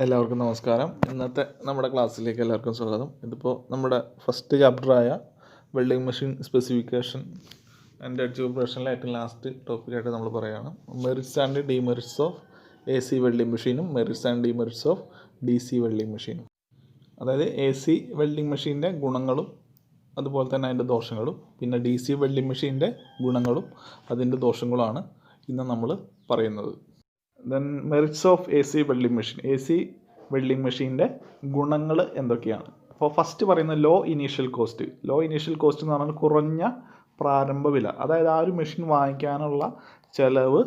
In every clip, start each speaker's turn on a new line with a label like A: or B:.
A: എല്ലാവർക്കും നമസ്കാരം. ഇന്നത്തെ നമ്മുടെ ക്ലാസ്സിലേക്ക് എല്ലാവർക്കും സ്വാഗതം. ഇതിപ്പോൾ നമ്മുടെ ഫസ്റ്റ് ചാപ്റ്ററായ welding machine specification and edge ഓപ്പറേഷനിലെ ഏറ്റവും ലാസ്റ്റ് ടോപ്പിക്കായിട്ട് നമ്മൾ പറയുകയാണ്. Merits and demerits of A C welding മെഷീനും merits and demerits of D C welding മെഷീനും. അതായത് എ സി വെൽഡിംഗ് മെഷീൻ്റെ ഗുണങ്ങളും അതുപോലെ തന്നെ അതിൻ്റെ ദോഷങ്ങളും, പിന്നെ ഡി സി വെൽഡിംഗ് മെഷീൻ്റെ ഗുണങ്ങളും അതിൻ്റെ ദോഷങ്ങളുമാണ് ഇന്ന് നമ്മൾ പറയുന്നത്. Then merits of A C welding machine. A C welding മെഷീൻ്റെ ഗുണങ്ങൾ എന്തൊക്കെയാണ്? അപ്പോൾ ഫസ്റ്റ് പറയുന്നത് low initial cost. Low initial cost എന്ന് പറഞ്ഞാൽ കുറഞ്ഞ പ്രാരംഭ വില. അതായത് ആ ഒരു മെഷീൻ വാങ്ങിക്കാനുള്ള ചിലവ്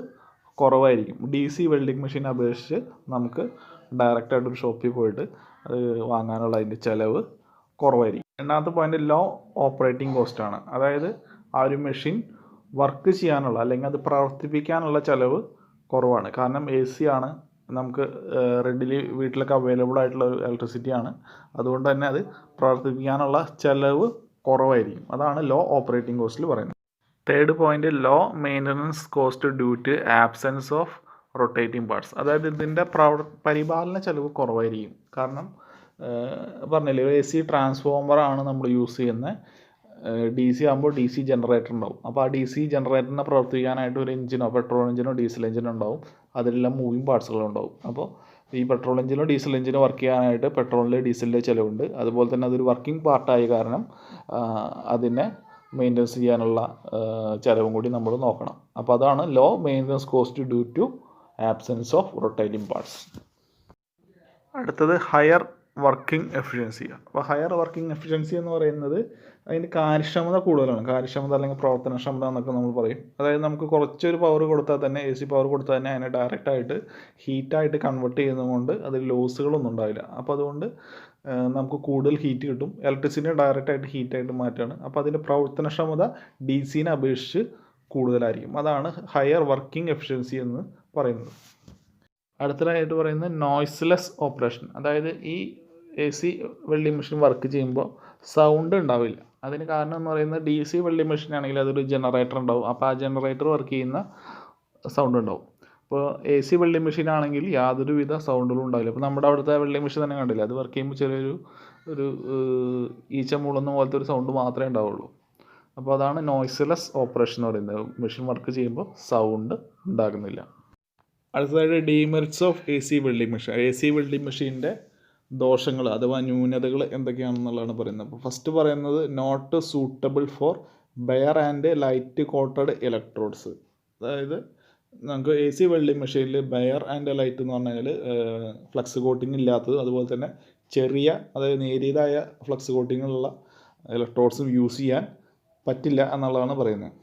A: കുറവായിരിക്കും. ഡി സി വെൽഡിംഗ് മെഷീനെ അപേക്ഷിച്ച് നമുക്ക് ഡയറക്റ്റായിട്ടൊരു ഷോപ്പിൽ പോയിട്ട് അത് വാങ്ങാനുള്ള അതിൻ്റെ ചിലവ് കുറവായിരിക്കും. രണ്ടാമത്തെ പോയിന്റ് ലോ ഓപ്പറേറ്റിംഗ് കോസ്റ്റാണ്. അതായത് ആ ഒരു മെഷീൻ വർക്ക് ചെയ്യാനുള്ള അല്ലെങ്കിൽ അത് പ്രവർത്തിപ്പിക്കാനുള്ള ചിലവ് കുറവാണ്. കാരണം എ സി ആണ്, നമുക്ക് റെഡിലി വീട്ടിലൊക്കെ അവൈലബിൾ ആയിട്ടുള്ള ഒരു ഇലക്ട്രിസിറ്റിയാണ്. അതുകൊണ്ട് തന്നെ അത് പ്രവർത്തിപ്പിക്കാനുള്ള ചിലവ് കുറവായിരിക്കും. അതാണ് ലോ ഓപ്പറേറ്റിംഗ് കോസ്റ്റിൽ പറയുന്നത്. Third point low maintenance cost due to absence of rotating parts. അതായത് ഇതിൻ്റെ പരിപാലന ചിലവ് കുറവായിരിക്കും. കാരണം പറഞ്ഞില്ലേ, എ സി ട്രാൻസ്ഫോമറാണ് നമ്മൾ യൂസ് ചെയ്യുന്നത്. ഡി സി ആകുമ്പോൾ ഡി സി ജനറേറ്റർ ഉണ്ടാവും. അപ്പോൾ ആ ഡി സി ജനറേറ്ററിനെ പ്രവർത്തിക്കാനായിട്ട് ഒരു എഞ്ചിനോ പെട്രോൾ എഞ്ചിനോ ഡീസൽ എഞ്ചിനോ ഉണ്ടാവും. അതിലെല്ലാം മൂവിങ് പാർട്സുകളുണ്ടാവും. അപ്പോൾ ഈ പെട്രോൾ എഞ്ചിനോ ഡീസൽ എഞ്ചിനോ വർക്ക് ചെയ്യാനായിട്ട് പെട്രോളിൻ്റെ ഡീസലിൻ്റെ ചിലവുണ്ട്. അതുപോലെ തന്നെ അതൊരു വർക്കിംഗ് പാർട്ടായ കാരണം അതിനെ മെയിൻ്റനൻസ് ചെയ്യാനുള്ള ചിലവും കൂടി നമ്മൾ നോക്കണം. അപ്പോൾ അതാണ് low maintenance cost due to absence of rotating parts. അടുത്തത് ഹയർ വർക്കിംഗ് എഫിഷ്യൻസി. അപ്പോൾ ഹയർ വർക്കിംഗ് എഫിഷ്യൻസി എന്ന് പറയുന്നത് അതിൻ്റെ കാര്യക്ഷമത കൂടുതലാണ്. കാര്യക്ഷമത അല്ലെങ്കിൽ പ്രവർത്തനക്ഷമത എന്നൊക്കെ നമ്മൾ പറയും. അതായത് നമുക്ക് കുറച്ചൊരു പവർ കൊടുത്താൽ തന്നെ, എ സി പവർ കൊടുത്താൽ തന്നെ അതിനെ ഡയറക്റ്റായിട്ട് ഹീറ്റായിട്ട് കൺവേർട്ട് ചെയ്യുന്നതുകൊണ്ട് അതിൽ ലോസുകളൊന്നും ഉണ്ടാവില്ല. അപ്പോൾ അതുകൊണ്ട് നമുക്ക് കൂടുതൽ ഹീറ്റ് കിട്ടും. ഇലക്ട്രിസിറ്റിനെ ഡയറക്റ്റായിട്ട് ഹീറ്റായിട്ട് മാറ്റുകയാണ്. അപ്പോൾ അതിൻ്റെ പ്രവർത്തനക്ഷമത ഡി സിനെ അപേക്ഷിച്ച് കൂടുതലായിരിക്കും. അതാണ് ഹയർ വർക്കിംഗ് എഫിഷ്യൻസി എന്ന് പറയുന്നത്. അടുത്തതായിട്ട് പറയുന്നത് നോയ്സ്ലെസ് ഓപ്പറേഷൻ. അതായത് ഈ A C welding machine work ചെയ്യുമ്പോൾ സൗണ്ട് ഉണ്ടാവില്ല. അതിന് കാരണം എന്ന് പറയുന്നത് ഡി സി വെൽഡിംഗ് മെഷീൻ ആണെങ്കിൽ അതൊരു ജനറേറ്റർ ഉണ്ടാവും. അപ്പോൾ ആ ജനറേറ്റർ വർക്ക് ചെയ്യുന്ന സൗണ്ട് ഉണ്ടാവും. ഇപ്പോൾ എ സി വെൽഡിംഗ് മെഷീൻ ആണെങ്കിൽ യാതൊരുവിധ സൗണ്ടുകളും ഉണ്ടാവില്ല. അപ്പോൾ നമ്മുടെ അവിടുത്തെ വെൽഡിംഗ് മെഷീൻ തന്നെ കണ്ടില്ല, അത് വർക്ക് ചെയ്യുമ്പോൾ ചെറിയൊരു ഈച്ച മൂളുന്ന പോലത്തെ ഒരു സൗണ്ട് മാത്രമേ ഉണ്ടാവുള്ളൂ. അപ്പോൾ അതാണ് നോയ്സ്ലെസ് ഓപ്പറേഷൻ എന്ന് പറയുന്നത്. മെഷീൻ വർക്ക് ചെയ്യുമ്പോൾ സൗണ്ട് ഉണ്ടാകുന്നില്ല. അടുത്തതായിട്ട് demerits of A C welding machine. A C welding മെഷീൻ്റെ ദോഷങ്ങൾ അഥവാ ന്യൂനതകൾ എന്തൊക്കെയാണെന്നുള്ളതാണ് പറയുന്നത്. അപ്പോൾ ഫസ്റ്റ് പറയുന്നത് not suitable for bare and light coated electrodes. അതായത് നമുക്ക് എ സി വെൽഡിംഗ് മെഷീനിൽ ബെയർ ആൻഡ് ലൈറ്റ് എന്ന് പറഞ്ഞാൽ ഫ്ലക്സ് കോട്ടിങ് ഇല്ലാത്തത്, അതുപോലെ തന്നെ ചെറിയ അതായത് നേരിയതായ ഫ്ലക്സ് കോട്ടിങ്ങുള്ള ഇലക്ട്രോഡ്സും യൂസ് ചെയ്യാൻ പറ്റില്ല എന്നുള്ളതാണ് പറയുന്നത്.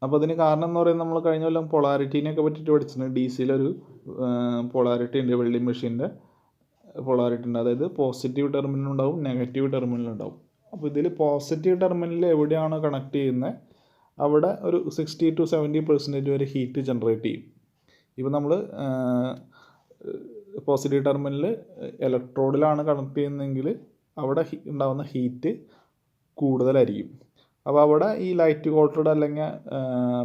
A: അപ്പോൾ അതിന് കാരണം എന്ന് പറയുന്നത് നമ്മൾ കഴിഞ്ഞ കൊല്ലം പൊളാരിറ്റീനെയൊക്കെ പറ്റിയിട്ട് പഠിച്ചിട്ടുണ്ട്. ഡി സിയിലൊരു പൊളാരിറ്റി ഉണ്ട്, വെൽഡിംഗ് മെഷീൻ്റെ പൊളാരിറ്റി ഉണ്ട്. അതായത് പോസിറ്റീവ് ടെർമിനലുണ്ടാവും, നെഗറ്റീവ് ടെർമിനലുണ്ടാവും. അപ്പോൾ ഇതിൽ പോസിറ്റീവ് ടെർമിനൽ എവിടെയാണോ കണക്ട് ചെയ്യുന്നത് അവിടെ ഒരു 60 to 70% വരെ ഹീറ്റ് ജനറേറ്റ് ചെയ്യും. ഇപ്പോൾ നമ്മൾ പോസിറ്റീവ് ടെർമിനൽ ഇലക്ട്രോഡിലാണ് കണക്ട് ചെയ്യുന്നതെങ്കിൽ അവിടെ ഉണ്ടാകുന്ന ഹീറ്റ് കൂടുതലായിരിക്കും. അപ്പോൾ അവിടെ ഈ ലൈറ്റ് കോട്ടഡ് അല്ലെങ്കിൽ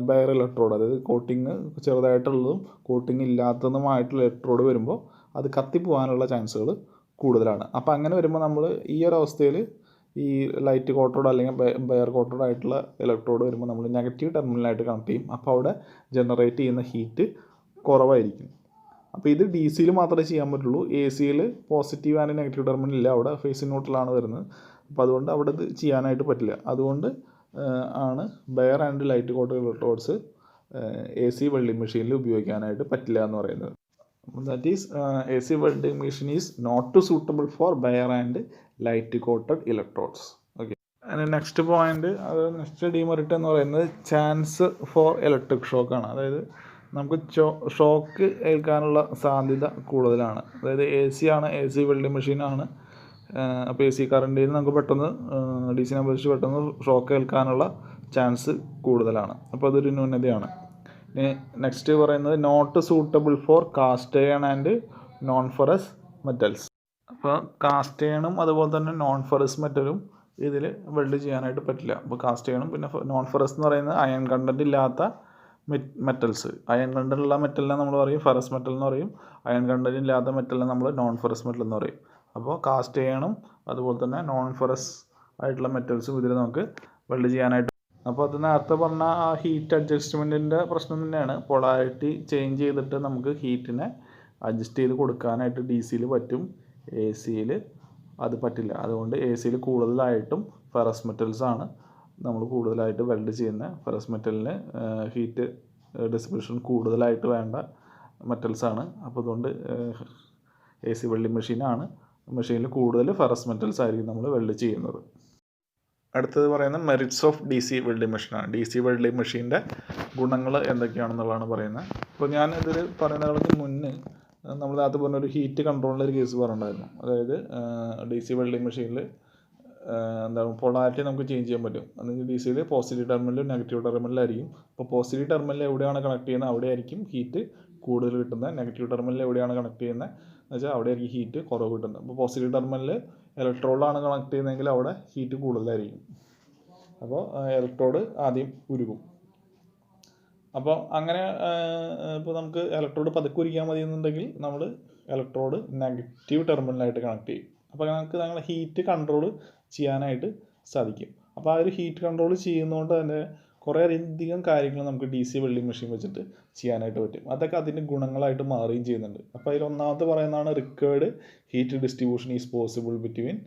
A: ബെയർ ഇലക്ട്രോഡ്, അതായത് കോട്ടിങ് ചെറുതായിട്ടുള്ളതും കോട്ടിങ് ഇല്ലാത്തതുമായിട്ടുള്ള ഇലക്ട്രോഡ് വരുമ്പോൾ അത് കത്തിപ്പോകാനുള്ള ചാൻസുകൾ കൂടുതലാണ്. അപ്പോൾ അങ്ങനെ വരുമ്പോൾ നമ്മൾ ഈ ഒരു അവസ്ഥയിൽ ഈ ലൈറ്റ് കോട്ടഡ് അല്ലെങ്കിൽ ബെയർ കോട്ടഡ് ആയിട്ടുള്ള ഇലക്ട്രോഡ് വരുമ്പോൾ നമ്മൾ നെഗറ്റീവ് ടെർമിനലായിട്ട് കണക്ട് ചെയ്യും. അപ്പോൾ അവിടെ ജനറേറ്റ് ചെയ്യുന്ന ഹീറ്റ് കുറവായിരിക്കും. അപ്പോൾ ഇത് ഡി സിയിൽ മാത്രമേ ചെയ്യാൻ പറ്റുള്ളൂ. എ സിയിൽ പോസിറ്റീവ് ആൻഡ് നെഗറ്റീവ് ടെർമിനൽ ഇല്ല, അവിടെ ഫേസ് ന്യൂട്രലാണ് വരുന്നത്. അപ്പോൾ അതുകൊണ്ട് അവിടെ ഇത് ചെയ്യാനായിട്ട് പറ്റില്ല. അതുകൊണ്ട് ആണ് bare and light coated electrodes A C welding മെഷീനിൽ ഉപയോഗിക്കാനായിട്ട് പറ്റില്ല എന്ന് പറയുന്നത്. That is A C welding machine is not suitable for bare and light coated electrodes. Okay, next point, അത് നെക്സ്റ്റ് ഡിമെറിറ്റ് എന്ന് പറയുന്നത് ചാൻസ് ഫോർ ഇലക്ട്രിക് ഷോക്കാണ്. അതായത് നമുക്ക് ഷോക്ക് ഏൽക്കാനുള്ള സാധ്യത കൂടുതലാണ്. അതായത് എ സി ആണ്, എ സി വെൽഡിംഗ് മെഷീനാണ്. അപ്പോൾ എ സി കറണ്ടിൽ നിന്ന് നമുക്ക് പെട്ടെന്ന് ഡി സിനെ അപേക്ഷിച്ച് പെട്ടെന്ന് ഷോക്ക് ഏൽക്കാനുള്ള ചാൻസ് കൂടുതലാണ്. അപ്പോൾ അതൊരു ന്യൂനതയാണ്. നെക്സ്റ്റ് പറയുന്നത് not suitable for cast iron and non ferrous metals. അപ്പോൾ കാസ്റ്റ് അയണും അതുപോലെ തന്നെ നോൺ ഫെറസ് മെറ്റലും ഇതിൽ വെൽഡ് ചെയ്യാനായിട്ട് പറ്റില്ല. അപ്പോൾ കാസ്റ്റ് അയണും പിന്നെ നോൺ ഫെറസ് എന്ന് പറയുന്നത് അയൺ കണ്ടൻറ്റ് ഇല്ലാത്ത മെറ്റൽസ്. അയൺ കണ്ടന്റുള്ള മെറ്റലിനെ നമ്മൾ പറയും ഫെറസ് മെറ്റൽ എന്ന് പറയും. അയൺ കണ്ടന്റ് ഇല്ലാത്ത മെറ്റലിനെ നമ്മൾ നോൺ ഫെറസ് മെറ്റൽ എന്ന് പറയും. അപ്പോൾ കാസ്റ്റ് അയണും അതുപോലെ തന്നെ നോൺ ഫെറസ് ആയിട്ടുള്ള മെറ്റൽസും ഇതിൽ നമുക്ക് വെൽഡ് ചെയ്യാനായിട്ട്. അപ്പോൾ അത് നേരത്തെ പറഞ്ഞ ആ ഹീറ്റ് അഡ്ജസ്റ്റ്മെൻറ്റിൻ്റെ പ്രശ്നം തന്നെയാണ്. പൊളാരിറ്റി ചേഞ്ച് ചെയ്തിട്ട് നമുക്ക് ഹീറ്റിനെ അഡ്ജസ്റ്റ് ചെയ്ത് കൊടുക്കാനായിട്ട് ഡി സിയിൽ പറ്റും, എ സിയിൽ അത് പറ്റില്ല. അതുകൊണ്ട് എ സിയിൽ കൂടുതലായിട്ടും ഫെറസ് മെറ്റൽസാണ് നമ്മൾ കൂടുതലായിട്ട് വെൽഡ് ചെയ്യുന്ന. ഫെറസ് മെറ്റലിന് ഹീറ്റ് ഡിസ്ട്രിബ്യൂഷൻ കൂടുതലായിട്ട് വേണ്ട മെറ്റൽസാണ്. അപ്പോൾ അതുകൊണ്ട് എ സി വെൽഡിങ് മെഷീനിൽ കൂടുതൽ ഫെറസ് മെറ്റൽസ് ആയിരിക്കും നമ്മൾ വെൽഡ് ചെയ്യുന്നത്. അടുത്തത് പറയുന്നത് merits of D C welding മെഷീനാണ്. ഡി സി വെൽഡിങ് മെഷീൻ്റെ ഗുണങ്ങൾ എന്തൊക്കെയാണെന്നുള്ളതാണ് പറയുന്നത്. അപ്പോൾ ഞാൻ ഇതിൽ പറയുന്നതിന് മുന്നേ നമ്മൾ നേരത്തെ പറഞ്ഞൊരു ഹീറ്റ് കൺട്രോളിൻ്റെ ഒരു കേസ് പറഞ്ഞിട്ടുണ്ടായിരുന്നു. അതായത് ഡി സി വെൽഡിങ് മെഷീനിൽ എന്താണ് പൊളാരിറ്റി നമുക്ക് ചേഞ്ച് ചെയ്യാൻ പറ്റും. അതായത് ഡി സിയിൽ പോസിറ്റീവ് ടെർമിനലും നെഗറ്റീവ് ടെർമിനലായിരിക്കും. അപ്പോൾ പോസിറ്റീവ് ടെർമിനൽ എവിടെയാണ് കണക്ട് ചെയ്യുന്നത് അവിടെ ആയിരിക്കും ഹീറ്റ് കൂടുതൽ കിട്ടുന്നത്. നെഗറ്റീവ് ടെർമിനൽ എവിടെയാണ് കണക്ട് ചെയ്യുന്നത് എന്ന് വെച്ചാൽ അവിടെ ആയിരിക്കും ഹീറ്റ് കുറവ് കിട്ടുന്നത്. അപ്പോൾ പോസിറ്റീവ് ടെർമിനൽ ഇലക്ട്രോഡാണ് കണക്ട് ചെയ്യുന്നതെങ്കിൽ അവിടെ ഹീറ്റ് കൂടുതലായിരിക്കും. അപ്പോൾ ഇലക്ട്രോഡ് ആദ്യം ഉരുകും. അപ്പോൾ അങ്ങനെ ഇപ്പോൾ നമുക്ക് ഇലക്ട്രോഡ് പതുക്കെ ഉരുകിയാൽ മതി എന്നുണ്ടെങ്കിൽ നമ്മൾ ഇലക്ട്രോഡ് നെഗറ്റീവ് ടെർമിനലായിട്ട് കണക്ട് ചെയ്യും. അപ്പോൾ നമുക്ക് ഞങ്ങൾ ഹീറ്റ് കൺട്രോൾ ചെയ്യാനായിട്ട് സാധിക്കും. അപ്പോൾ ആ ഒരു ഹീറ്റ് കൺട്രോൾ ചെയ്യുന്നതുകൊണ്ട് തന്നെ കുറേ അധികം കാര്യങ്ങൾ നമുക്ക് ഡി സി വെൽഡിങ് മെഷീൻ വെച്ചിട്ട് ചെയ്യാനായിട്ട് പറ്റും. അതൊക്കെ അതിൻ്റെ ഗുണങ്ങളായിട്ട് മാറുകയും ചെയ്യുന്നുണ്ട്. അപ്പോൾ അതിൽ ഒന്നാമത്തെ പറയുന്നതാണ് required heat distribution is possible between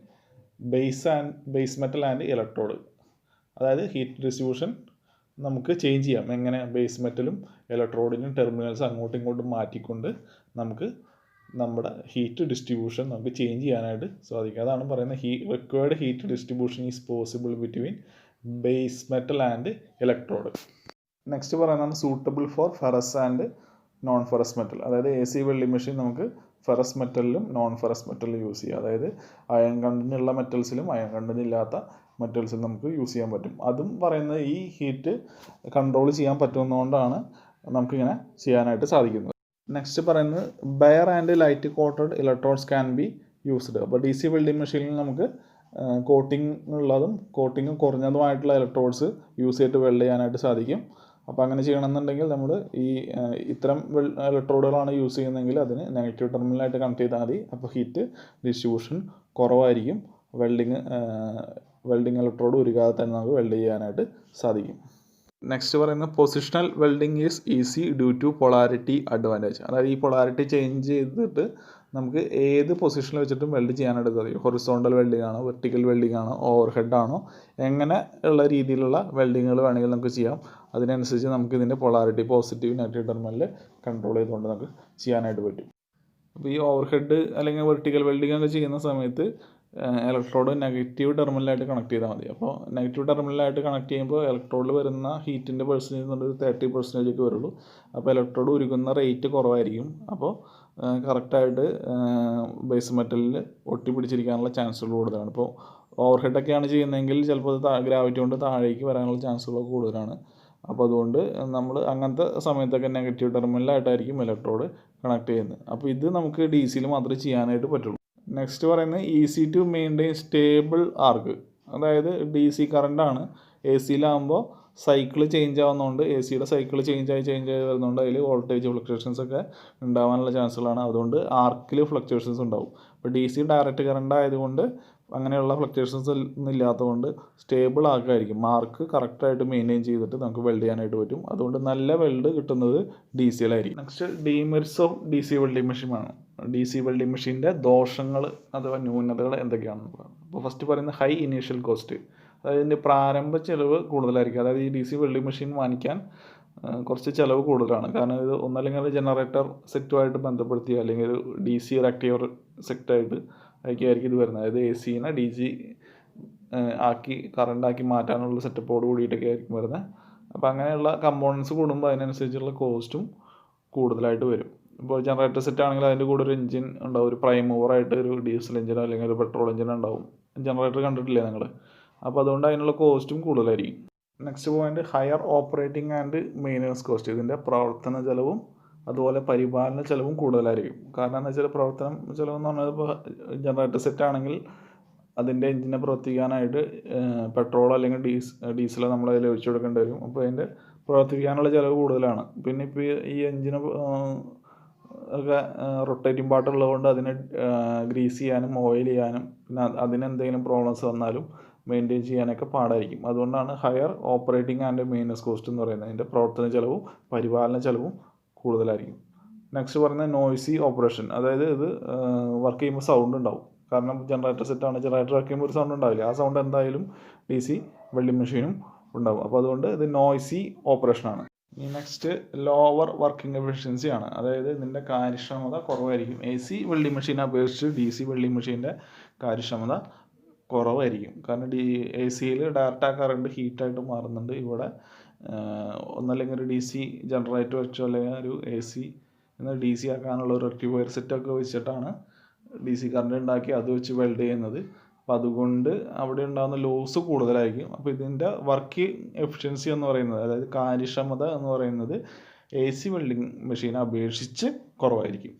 A: base metal and electrode. അതായത് ഹീറ്റ് ഡിസ്ട്രിബ്യൂഷൻ നമുക്ക് ചേഞ്ച് ചെയ്യാം. എങ്ങനെ ബേസ് മെറ്റലും ഇലക്ട്രോഡിനും ടെർമിനൽസ് അങ്ങോട്ടും ഇങ്ങോട്ടും മാറ്റിക്കൊണ്ട് നമുക്ക് നമ്മുടെ ഹീറ്റ് ഡിസ്ട്രിബ്യൂഷൻ നമുക്ക് ചേഞ്ച് ചെയ്യാനായിട്ട് സാധിക്കും. അതാണ് പറയുന്നത് required heat distribution is possible between base metal and electrode. Next പറയുന്നത് suitable for ferrous and non ferrous metal. അതായത് എ സി വെൽഡിങ് മെഷീൻ നമുക്ക് ഫെറസ് മെറ്റലിലും നോൺ ഫെറസ് മെറ്റലിലും യൂസ് ചെയ്യാം. അതായത് അയൺ കണ്ടന്റുള്ള മെറ്റൽസിലും അയൺ കണ്ടന്റ് ഇല്ലാത്ത മെറ്റൽസിലും നമുക്ക് യൂസ് ചെയ്യാൻ പറ്റും. അതും പറയുന്നത് ഈ ഹീറ്റ് കൺട്രോൾ ചെയ്യാൻ പറ്റുന്നതുകൊണ്ടാണ് നമുക്കിങ്ങനെ ചെയ്യാനായിട്ട് സാധിക്കുന്നത്. നെക്സ്റ്റ് പറയുന്നത് bare and light coated electrodes can be used. അപ്പോൾ ഡി സി വെൽഡിങ് മെഷീനിൽ നമുക്ക് കോട്ടിംഗ് ഉള്ളതും കോട്ടിങ് കുറഞ്ഞതുമായിട്ടുള്ള ഇലക്ട്രോഡ്സ് യൂസ് ചെയ്തിട്ട് വെൽഡ് ചെയ്യാനായിട്ട് സാധിക്കും. അപ്പോൾ അങ്ങനെ ചെയ്യണമെന്നുണ്ടെങ്കിൽ നമ്മൾ ഈ ഇത്തരം ഇലക്ട്രോഡുകളാണ് യൂസ് ചെയ്യുന്നതെങ്കിൽ അതിന് നെഗറ്റീവ് ടെർമിനലായിട്ട് കണക്ട് ചെയ്താൽ മതി. അപ്പോൾ ഹീറ്റ് ഡിസ്ട്രിബ്യൂഷൻ കുറവായിരിക്കും. വെൽഡിങ് ഇലക്ട്രോഡ് ഉരുകാതെ തന്നെ നമുക്ക് വെൽഡ് ചെയ്യാനായിട്ട് സാധിക്കും. നെക്സ്റ്റ് പറയുന്നത് positional welding is easy due to polarity advantage. അതായത് ഈ പൊളാരിറ്റി ചേഞ്ച് ചെയ്തിട്ട് നമുക്ക് ഏത് പൊസിഷനിൽ വെച്ചിട്ടും വെൽഡ് ചെയ്യാനായിട്ട് സാധിക്കും. ഹൊറിസോണ്ടൽ വെൽഡിംഗ് ആണോ, വെർട്ടിക്കൽ വെൽഡിംഗ് ആണോ, ഓവർ ഹെഡ് ആണോ, എങ്ങനെ ഉള്ള രീതിയിലുള്ള വെൽഡിങ്ങുകൾ വേണമെങ്കിൽ നമുക്ക് ചെയ്യാം. അതിനനുസരിച്ച് നമുക്ക് ഇതിൻ്റെ polarity positive negative terminal control ചെയ്തുകൊണ്ട് നമുക്ക് ചെയ്യാനായിട്ട് പറ്റും. അപ്പോൾ ഈ ഓവർ ഹെഡ് അല്ലെങ്കിൽ വെർട്ടിക്കൽ വെൽഡിംഗ് ഒക്കെ ചെയ്യുന്ന സമയത്ത് ഇലക്ട്രോഡ് നെഗറ്റീവ് ടെർമിനലായിട്ട് കണക്ട് ചെയ്താൽ മതി. അപ്പോൾ നെഗറ്റീവ് ടെർമിനലായിട്ട് കണക്ട് ചെയ്യുമ്പോൾ ഇലക്ട്രോഡിൽ വരുന്ന ഹീറ്റിൻ്റെ പെർസെൻറ്റേജ് ഒരു 30% വരുള്ളൂ. അപ്പോൾ ഇലക്ട്രോഡ് ഉരുകുന്ന റേറ്റ് കുറവായിരിക്കും. അപ്പോൾ കറക്റ്റായിട്ട് ബേസ് മെറ്റലിൽ ഒട്ടിപ്പിടിച്ചിരിക്കാനുള്ള ചാൻസുകൾ കൂടുതലാണ്. ഇപ്പോൾ ഓവർ ഹെഡൊക്കെയാണ് ചെയ്യുന്നതെങ്കിൽ ചിലപ്പോൾ ഗ്രാവിറ്റി കൊണ്ട് താഴേക്ക് വരാനുള്ള ചാൻസുകൾ കൂടുതലാണ്. അപ്പോൾ അതുകൊണ്ട് നമ്മൾ അങ്ങനത്തെ സമയത്തൊക്കെ നെഗറ്റീവ് ടെർമിനലായിട്ടായിരിക്കും ഇലക്ട്രോഡ് കണക്ട് ചെയ്യുന്നത്. അപ്പോൾ ഇത് നമുക്ക് ഡി സിയിൽ മാത്രമേ ചെയ്യാനായിട്ട് പറ്റുള്ളൂ. നെക്സ്റ്റ് പറയുന്നത് easy to maintain stable arc. അതായത് ഡി സി കറണ്ടാണ്. എ സിയിലാകുമ്പോൾ സൈക്കിൾ ചേഞ്ച് ആവുന്നതുകൊണ്ട് എ സിയുടെ സൈക്കിൾ ചേഞ്ച് ആയി വരുന്നതുകൊണ്ട് അതിൽ വോൾട്ടേജ് ഫ്ലക്ച്വേഷൻസ് ഒക്കെ ഉണ്ടാവാനുള്ള ചാൻസുകളാണ്. അതുകൊണ്ട് ആർക്കിൽ ഫ്ലക്ച്വേഷൻസ് ഉണ്ടാവും. അപ്പോൾ ഡി സി ഡയറക്റ്റ് കറണ്ട് ആയതുകൊണ്ട് അങ്ങനെയുള്ള ഫ്ലക്ച്വേഷൻസ് ഒന്നും ഇല്ലാത്തതുകൊണ്ട് സ്റ്റേബിൾ ആർക്കായിരിക്കും. മാർക്ക് കറക്റ്റായിട്ട് മെയിൻറ്റെയിൻ ചെയ്തിട്ട് നമുക്ക് വെൽഡ് ചെയ്യാനായിട്ട് പറ്റും. അതുകൊണ്ട് നല്ല വെൽഡ് കിട്ടുന്നത് ഡി സിയിലായിരിക്കും. Next demerits of D C welding മെഷീനാണ്. ഡി സി വെൽഡിങ് മെഷീൻ്റെ ദോഷങ്ങൾ അഥവാ ന്യൂനതകൾ എന്തൊക്കെയാണെന്ന് പറയാം. അപ്പോൾ ഫസ്റ്റ് പറയുന്നത് ഹൈ ഇനീഷ്യൽ കോസ്റ്റ്. അതായത് ഇതിൻ്റെ പ്രാരംഭ ചിലവ് കൂടുതലായിരിക്കും. അതായത് ഈ ഡി സി വെൽഡിങ് മെഷീൻ വാങ്ങിക്കാൻ കുറച്ച് ചിലവ് കൂടുതലാണ്. കാരണം ഇത് ഒന്നല്ലെങ്കിൽ ഒരു ജനറേറ്റർ സെറ്റുമായിട്ട് ബന്ധപ്പെടുത്തി അല്ലെങ്കിൽ ഒരു ഡി സി റെക്ടിവർ സെറ്റായിട്ട് ആയിരിക്കും ഇത് വരുന്നത്. അതായത് എ സിനെ ഡി സി ആക്കി കറണ്ടാക്കി മാറ്റാനുള്ള സെറ്റപ്പോട് കൂടിയിട്ടൊക്കെ ആയിരിക്കും വരുന്നത്. അപ്പോൾ അങ്ങനെയുള്ള കമ്പോണൻസ് കൂടുമ്പോൾ അതിനനുസരിച്ചുള്ള കോസ്റ്റും കൂടുതലായിട്ട് വരും. ഇപ്പോൾ ജനറേറ്റർ സെറ്റ് ആണെങ്കിൽ അതിൻ്റെ കൂടെ ഒരു എഞ്ചിൻ ഉണ്ടാവും. ഒരു പ്രൈം മൂവറായിട്ട് ഒരു ഡീസൽ എഞ്ചിനോ അല്ലെങ്കിൽ ഒരു പെട്രോൾ എഞ്ചിനോ ഉണ്ടാവും. ജനറേറ്റർ കണ്ടിട്ടില്ലേ നിങ്ങൾ? അപ്പോൾ അതുകൊണ്ട് അതിനുള്ള കോസ്റ്റും കൂടുതലായിരിക്കും. Next point higher operating and maintenance cost. ഇതിൻ്റെ പ്രവർത്തന ചെലവും അതുപോലെ പരിപാലന ചെലവും കൂടുതലായിരിക്കും. കാരണം എന്താ വെച്ചാൽ പ്രവർത്തനം ചിലവെന്ന് പറഞ്ഞാൽ ഇപ്പോൾ ജനറേറ്റർ സെറ്റ് ആണെങ്കിൽ അതിൻ്റെ എഞ്ചിനെ പ്രവർത്തിക്കാനായിട്ട് പെട്രോൾ അല്ലെങ്കിൽ ഡീസൽ നമ്മൾ അതിൽ ഒഴിച്ചു കൊടുക്കേണ്ടി വരും. അപ്പോൾ അതിൻ്റെ പ്രവർത്തിപ്പിക്കാനുള്ള ചിലവ് കൂടുതലാണ്. പിന്നെ ഇപ്പോൾ ഈ എഞ്ചിന് ഒക്കെ റൊട്ടേറ്റിംഗ് പാർട്ട് ഉള്ളതുകൊണ്ട് അതിനെ ഗ്രീസ് ചെയ്യാനും ഓയിൽ ചെയ്യാനും പിന്നെ അതിനെന്തെങ്കിലും പ്രോബ്ലംസ് വന്നാലും മെയിൻറ്റെയിൻ ചെയ്യാനൊക്കെ പാടായിരിക്കും. അതുകൊണ്ടാണ് higher operating and maintenance cost എന്ന് പറയുന്നത്. അതിൻ്റെ പ്രവർത്തന ചിലവും പരിപാലന ചിലവും കൂടുതലായിരിക്കും. നെക്സ്റ്റ് പറയുന്നത് നോയ്സി ഓപ്പറേഷൻ. അതായത് ഇത് വർക്ക് ചെയ്യുമ്പോൾ സൗണ്ട് ഉണ്ടാവും. കാരണം ജനറേറ്റർ സെറ്റാണ്, ജനറേറ്റർ വർക്ക് ചെയ്യുമ്പോൾ ഒരു സൗണ്ട് ഉണ്ടാവില്ല. ആ സൗണ്ട് എന്തായാലും DC വെൽഡിംഗ് മെഷീനും ഉണ്ടാവും. അപ്പോൾ അതുകൊണ്ട് ഇത് നോയ്സി ഓപ്പറേഷനാണ്. ഈ നെക്സ്റ്റ് ലോവർ വർക്കിംഗ് എഫിഷ്യൻസി ആണ്. അതായത് ഇതിൻ്റെ കാര്യക്ഷമത കുറവായിരിക്കും. AC വെൽഡിംഗ് മെഷീനെ അപേക്ഷിച്ച് DC വെൽഡിംഗ് മെഷീൻ്റെ കാര്യക്ഷമത കുറവായിരിക്കും. കാരണം AC-യിൽ ഡയറക്റ്റ് ആ കറണ്ട് ഹീറ്റായിട്ട് മാറുന്നുണ്ട്. ഇവിടെ ഒന്നല്ലെങ്കിൽ ഒരു DC ജനറേറ്റർ വെച്ചോ അല്ലെങ്കിൽ ഒരു AC എന്ന് DC ആക്കാനുള്ള ഒരു റെക്ടിഫയർ സെറ്റൊക്കെ വെച്ചിട്ടാണ് DC കറണ്ട് ഉണ്ടാക്കി അത് വെച്ച് വെൽഡ് ചെയ്യുന്നത്. അപ്പോൾ അതുകൊണ്ട് അവിടെ ഉണ്ടാകുന്ന ലോസ് കൂടുതലായിരിക്കും. അപ്പോൾ ഇതിൻ്റെ വർക്കിംഗ് എഫിഷ്യൻസി എന്ന് പറയുന്നത്, അതായത് കാര്യക്ഷമത എന്ന് പറയുന്നത് AC വെൽഡിംഗ് മെഷീനെ അപേക്ഷിച്ച് കുറവായിരിക്കും.